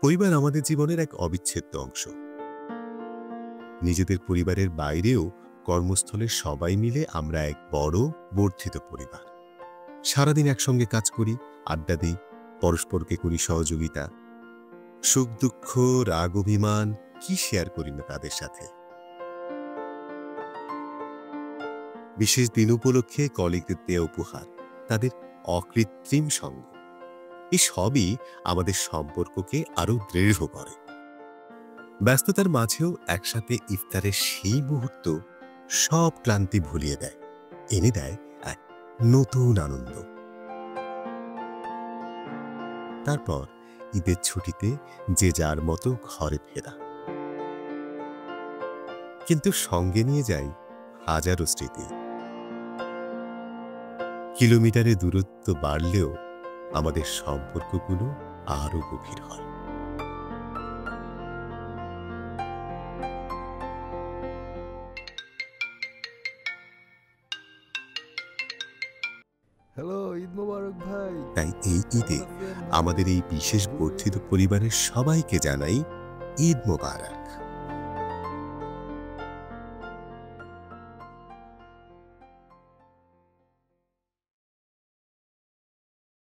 পরিবার আমাদের জীবনের এক অবিচ্ছেদ্য অংশ। নিজেদের পরিবারের বাইরেও কর্মস্থলে সবাই মিলে আমরা এক বড় বর্ধিত পরিবার। সারাদিন একসঙ্গে কাজ করি, আড্ডা দিই, পরস্পরকে করি সহযোগিতা। সুখ দুঃখ, রাগ অভিমান কি শেয়ার করি না তাদের সাথে। বিশেষ দিন উপলক্ষে কলিগদের দেয়া উপহার, তাদের অকৃত্রিম সঙ্গ, এই সবই আমাদের সম্পর্ককে আরো দৃঢ় করে। ব্যস্ততার মাঝেও একসাথে ইফতারের সেই মুহূর্ত সব ক্লান্তি ভুলিয়ে দেয়, এনে দেয় এক নতুন আনন্দ। তারপর ঈদের ছুটিতে যে যার মতো ঘরে ফেরা, কিন্তু সঙ্গে নিয়ে যাই হাজারো স্মৃতি। কিলোমিটারে দূরত্ব বাড়লেও আমাদের সম্পর্কগুলো আরো গভীর হয়। হ্যালো, ঈদ মোবারক ভাই। তাই এই ঈদে ভালো আছেন? আমাদের এই বিশেষ বর্ধিত পরিবারের সবাইকে জানাই ঈদ মোবারক।